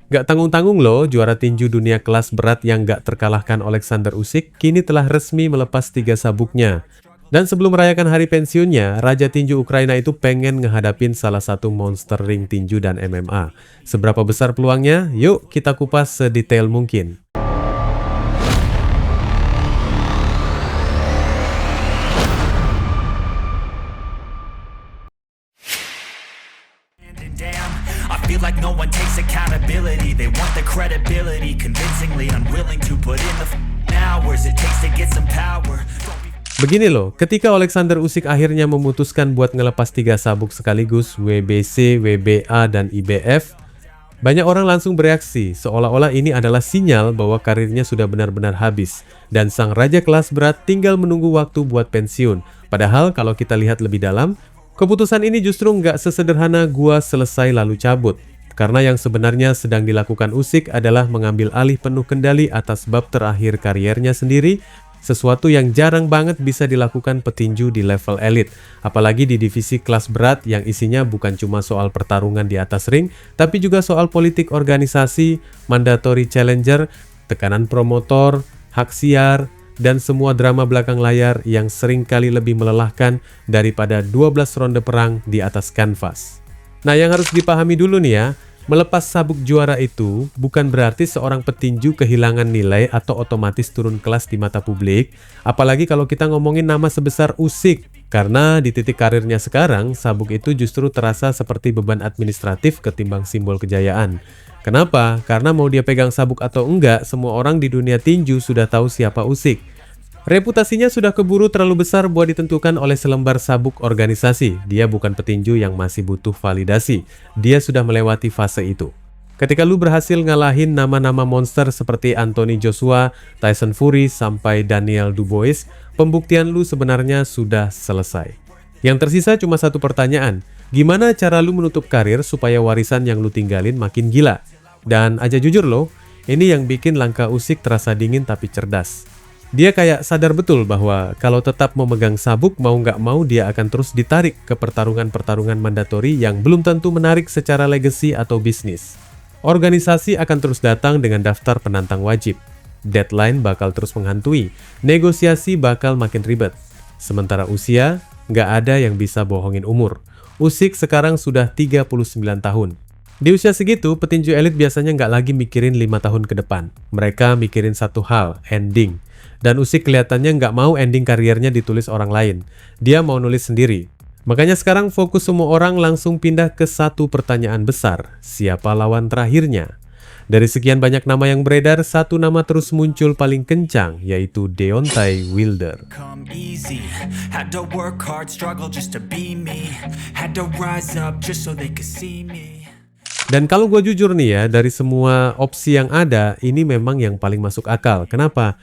Gak tanggung-tanggung loh, juara tinju dunia kelas berat yang gak terkalahkan Alexander Usyk kini telah resmi melepas 3 sabuknya. Dan sebelum merayakan hari pensiunnya, Raja Tinju Ukraina itu pengen ngehadapin salah satu monster ring tinju dan MMA. Seberapa besar peluangnya? Yuk kita kupas sedetail mungkin. Damn, I feel like no one takes accountability. They want the credibility, convincingly unwilling to put in the hours it takes to get some power. Begini loh, ketika Alexander Usyk akhirnya memutuskan buat ngelepas 3 sabuk sekaligus, WBC, WBA, dan IBF, banyak orang langsung bereaksi, seolah-olah ini adalah sinyal bahwa karirnya sudah benar-benar habis, dan sang raja kelas berat tinggal menunggu waktu buat pensiun. Padahal kalau kita lihat lebih dalam, keputusan ini justru nggak sesederhana gua selesai lalu cabut. Karena yang sebenarnya sedang dilakukan Usyk adalah mengambil alih penuh kendali atas bab terakhir kariernya sendiri, sesuatu yang jarang banget bisa dilakukan petinju di level elit, apalagi di divisi kelas berat yang isinya bukan cuma soal pertarungan di atas ring, tapi juga soal politik organisasi, mandatory challenger, tekanan promotor, hak siar, dan semua drama belakang layar yang sering kali lebih melelahkan daripada 12 ronde perang di atas kanvas. Nah, yang harus dipahami dulu nih ya, melepas sabuk juara itu bukan berarti seorang petinju kehilangan nilai atau otomatis turun kelas di mata publik, apalagi kalau kita ngomongin nama sebesar Usyk. Karena di titik karirnya sekarang, sabuk itu justru terasa seperti beban administratif ketimbang simbol kejayaan. Kenapa? Karena mau dia pegang sabuk atau enggak, semua orang di dunia tinju sudah tahu siapa Usyk. Reputasinya sudah keburu terlalu besar buat ditentukan oleh selembar sabuk organisasi. Dia bukan petinju yang masih butuh validasi. Dia sudah melewati fase itu. Ketika lu berhasil ngalahin nama-nama monster seperti Anthony Joshua, Tyson Fury, sampai Daniel Dubois, pembuktian lu sebenarnya sudah selesai. Yang tersisa cuma satu pertanyaan. Gimana cara lu menutup karir supaya warisan yang lu tinggalin makin gila? Dan aja jujur loh, ini yang bikin langkah Usyk terasa dingin tapi cerdas. Dia kayak sadar betul bahwa kalau tetap memegang sabuk, mau nggak mau dia akan terus ditarik ke pertarungan-pertarungan mandatori yang belum tentu menarik secara legacy atau bisnis. Organisasi akan terus datang dengan daftar penantang wajib. Deadline bakal terus menghantui. Negosiasi bakal makin ribet. Sementara usia, nggak ada yang bisa bohongin umur. Usyk sekarang sudah 39 tahun. Di usia segitu, petinju elit biasanya nggak lagi mikirin 5 tahun ke depan. Mereka mikirin satu hal, ending. Dan Usyk kelihatannya nggak mau ending kariernya ditulis orang lain. Dia mau nulis sendiri. Makanya sekarang fokus semua orang langsung pindah ke satu pertanyaan besar. Siapa lawan terakhirnya? Dari sekian banyak nama yang beredar, satu nama terus muncul paling kencang, yaitu Deontay Wilder. Come easy. Had to work hard, struggle just to be me. Had to rise up just so they could see me. Dan kalau gue jujur nih ya, dari semua opsi yang ada, ini memang yang paling masuk akal. Kenapa?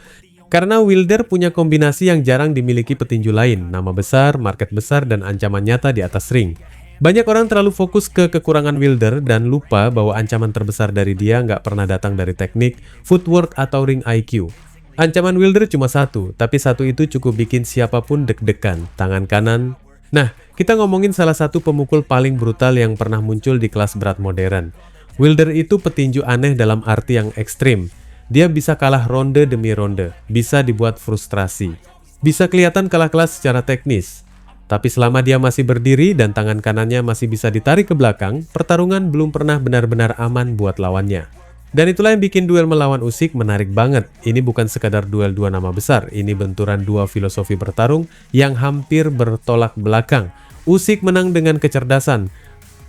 Karena Wilder punya kombinasi yang jarang dimiliki petinju lain, nama besar, market besar, dan ancaman nyata di atas ring. Banyak orang terlalu fokus ke kekurangan Wilder dan lupa bahwa ancaman terbesar dari dia nggak pernah datang dari teknik, footwork, atau ring IQ. Ancaman Wilder cuma satu, tapi satu itu cukup bikin siapapun deg-degan, tangan kanan. Nah, kita ngomongin salah satu pemukul paling brutal yang pernah muncul di kelas berat modern. Wilder itu petinju aneh dalam arti yang ekstrim. Dia bisa kalah ronde demi ronde, bisa dibuat frustrasi, bisa kelihatan kalah kelas secara teknis. Tapi selama dia masih berdiri dan tangan kanannya masih bisa ditarik ke belakang, pertarungan belum pernah benar-benar aman buat lawannya. Dan itulah yang bikin duel melawan Usyk menarik banget. Ini bukan sekadar duel dua nama besar, ini benturan dua filosofi bertarung yang hampir bertolak belakang. Usyk menang dengan kecerdasan,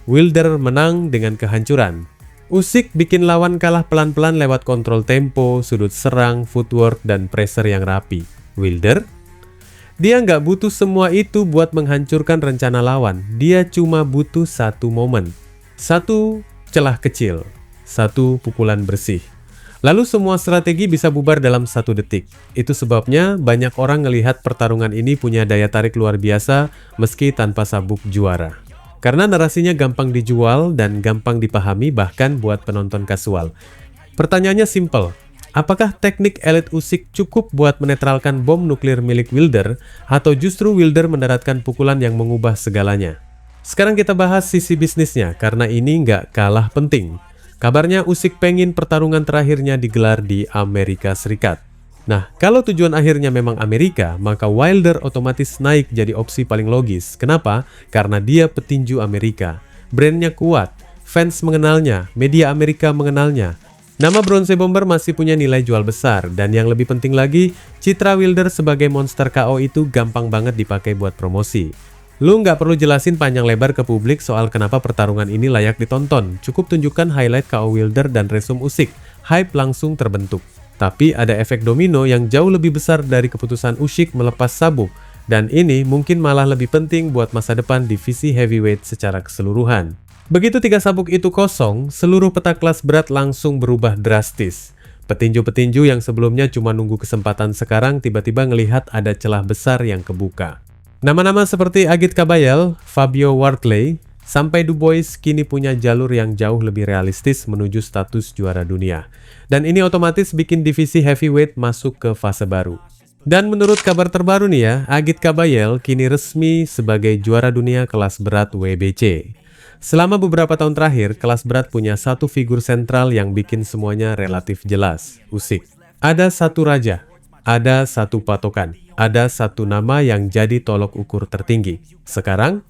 Wilder menang dengan kehancuran. Usyk bikin lawan kalah pelan-pelan lewat kontrol tempo, sudut serang, footwork, dan pressure yang rapi. Wilder? Dia nggak butuh semua itu buat menghancurkan rencana lawan. Dia cuma butuh satu momen. Satu celah kecil. Satu pukulan bersih. Lalu semua strategi bisa bubar dalam 1 detik. Itu sebabnya banyak orang ngelihat pertarungan ini punya daya tarik luar biasa meski tanpa sabuk juara. Karena narasinya gampang dijual dan gampang dipahami bahkan buat penonton kasual. Pertanyaannya simple, apakah teknik elit Usyk cukup buat menetralkan bom nuklir milik Wilder atau justru Wilder mendaratkan pukulan yang mengubah segalanya? Sekarang kita bahas sisi bisnisnya karena ini nggak kalah penting. Kabarnya Usyk pengen pertarungan terakhirnya digelar di Amerika Serikat. Nah, kalau tujuan akhirnya memang Amerika, maka Wilder otomatis naik jadi opsi paling logis. Kenapa? Karena dia petinju Amerika. Brandnya kuat, fans mengenalnya, media Amerika mengenalnya. Nama Bronze Bomber masih punya nilai jual besar, dan yang lebih penting lagi, citra Wilder sebagai monster KO itu gampang banget dipakai buat promosi. Lu nggak perlu jelasin panjang lebar ke publik soal kenapa pertarungan ini layak ditonton. Cukup tunjukkan highlight KO Wilder dan resume Usyk. Hype langsung terbentuk. Tapi ada efek domino yang jauh lebih besar dari keputusan Usyk melepas sabuk. Dan ini mungkin malah lebih penting buat masa depan divisi heavyweight secara keseluruhan. Begitu 3 sabuk itu kosong, seluruh peta kelas berat langsung berubah drastis. Petinju-petinju yang sebelumnya cuma nunggu kesempatan sekarang tiba-tiba ngelihat ada celah besar yang kebuka. Nama-nama seperti Agit Kabayel, Fabio Wardley, sampai Dubois kini punya jalur yang jauh lebih realistis menuju status juara dunia. Dan ini otomatis bikin divisi heavyweight masuk ke fase baru. Dan menurut kabar terbaru nih ya, Agit Kabayel kini resmi sebagai juara dunia kelas berat WBC. Selama beberapa tahun terakhir, kelas berat punya satu figur sentral yang bikin semuanya relatif jelas, Usyk. Ada satu raja, ada satu patokan. Ada satu nama yang jadi tolok ukur tertinggi. Sekarang,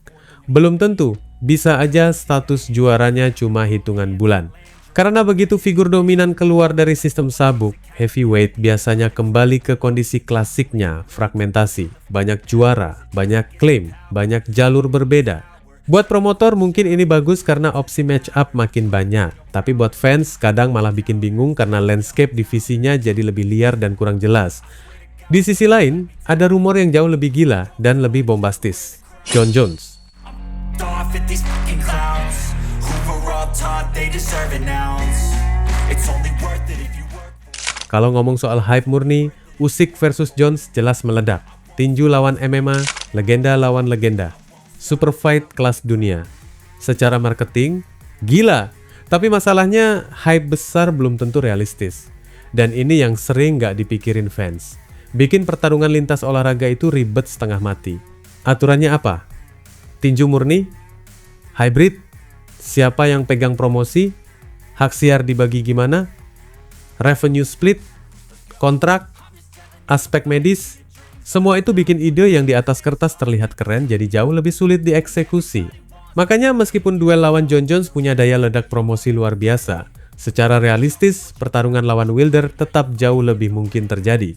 belum tentu, bisa aja status juaranya cuma hitungan bulan. Karena begitu figur dominan keluar dari sistem sabuk, heavyweight biasanya kembali ke kondisi klasiknya, fragmentasi. Banyak juara, banyak klaim, banyak jalur berbeda. Buat promotor mungkin ini bagus karena opsi match up makin banyak. Tapi buat fans kadang malah bikin bingung karena landscape divisinya jadi lebih liar dan kurang jelas. Di sisi lain, ada rumor yang jauh lebih gila dan lebih bombastis. Jon Jones. Kalau ngomong soal hype murni, Usyk versus Jones jelas meledak. Tinju lawan MMA, legenda lawan legenda. Super fight kelas dunia. Secara marketing, gila. Tapi masalahnya, hype besar belum tentu realistis. Dan ini yang sering nggak dipikirin fans. Bikin pertarungan lintas olahraga itu ribet setengah mati. Aturannya apa? Tinju murni? Hybrid? Siapa yang pegang promosi? Hak siar dibagi gimana? Revenue split? Kontrak? Aspek medis? Semua itu bikin ide yang di atas kertas terlihat keren jadi jauh lebih sulit dieksekusi. Makanya meskipun duel lawan Jon Jones punya daya ledak promosi luar biasa, secara realistis pertarungan lawan Wilder tetap jauh lebih mungkin terjadi.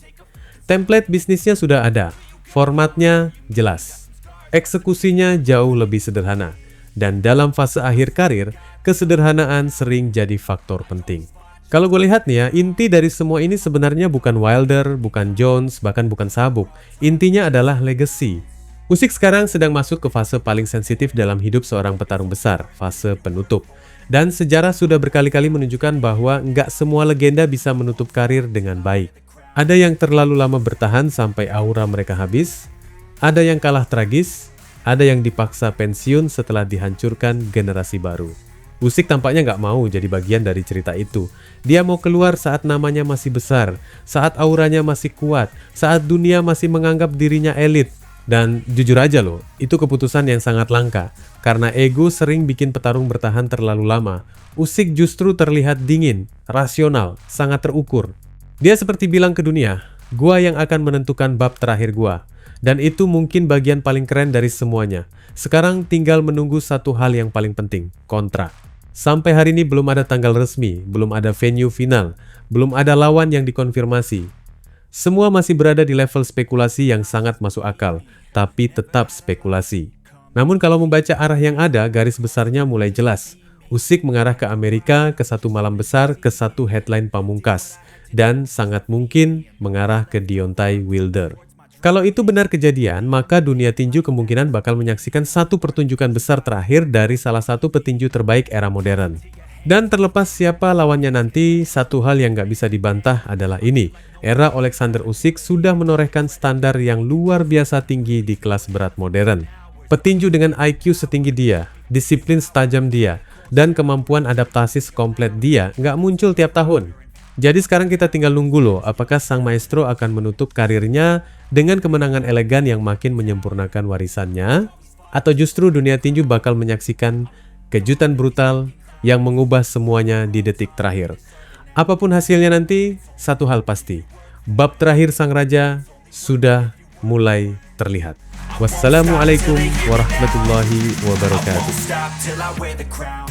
Template bisnisnya sudah ada, formatnya jelas, eksekusinya jauh lebih sederhana, dan dalam fase akhir karir, kesederhanaan sering jadi faktor penting. Kalau gue lihat nih ya, inti dari semua ini sebenarnya bukan Wilder, bukan Jones, bahkan bukan sabuk. Intinya adalah legacy. Usyk sekarang sedang masuk ke fase paling sensitif dalam hidup seorang petarung besar, fase penutup. Dan sejarah sudah berkali-kali menunjukkan bahwa nggak semua legenda bisa menutup karir dengan baik. Ada yang terlalu lama bertahan sampai aura mereka habis, ada yang kalah tragis, ada yang dipaksa pensiun setelah dihancurkan generasi baru. Usyk tampaknya nggak mau jadi bagian dari cerita itu. Dia mau keluar saat namanya masih besar, saat auranya masih kuat, saat dunia masih menganggap dirinya elit. Dan jujur aja loh, itu keputusan yang sangat langka. Karena ego sering bikin petarung bertahan terlalu lama. Usyk justru terlihat dingin, rasional, sangat terukur. Dia seperti bilang ke dunia, gua yang akan menentukan bab terakhir gua. Dan itu mungkin bagian paling keren dari semuanya. Sekarang tinggal menunggu satu hal yang paling penting, kontrak. Sampai hari ini belum ada tanggal resmi, belum ada venue final, belum ada lawan yang dikonfirmasi. Semua masih berada di level spekulasi yang sangat masuk akal, tapi tetap spekulasi. Namun kalau membaca arah yang ada, garis besarnya mulai jelas. Usyk mengarah ke Amerika, ke satu malam besar, ke satu headline pamungkas. Dan sangat mungkin mengarah ke Deontay Wilder. Kalau itu benar kejadian, maka dunia tinju kemungkinan bakal menyaksikan satu pertunjukan besar terakhir dari salah satu petinju terbaik era modern. Dan terlepas siapa lawannya nanti, satu hal yang nggak bisa dibantah adalah ini. Era Alexander Usyk sudah menorehkan standar yang luar biasa tinggi di kelas berat modern. Petinju dengan IQ setinggi dia, disiplin setajam dia, dan kemampuan adaptasi sekomplit dia nggak muncul tiap tahun. Jadi sekarang kita tinggal nunggu loh, apakah sang maestro akan menutup karirnya dengan kemenangan elegan yang makin menyempurnakan warisannya, atau justru dunia tinju bakal menyaksikan kejutan brutal, yang mengubah semuanya di detik terakhir. Apapun hasilnya nanti, satu hal pasti, bab terakhir sang raja sudah mulai terlihat. Wassalamualaikum warahmatullahi wabarakatuh. Stop till I wear the crown.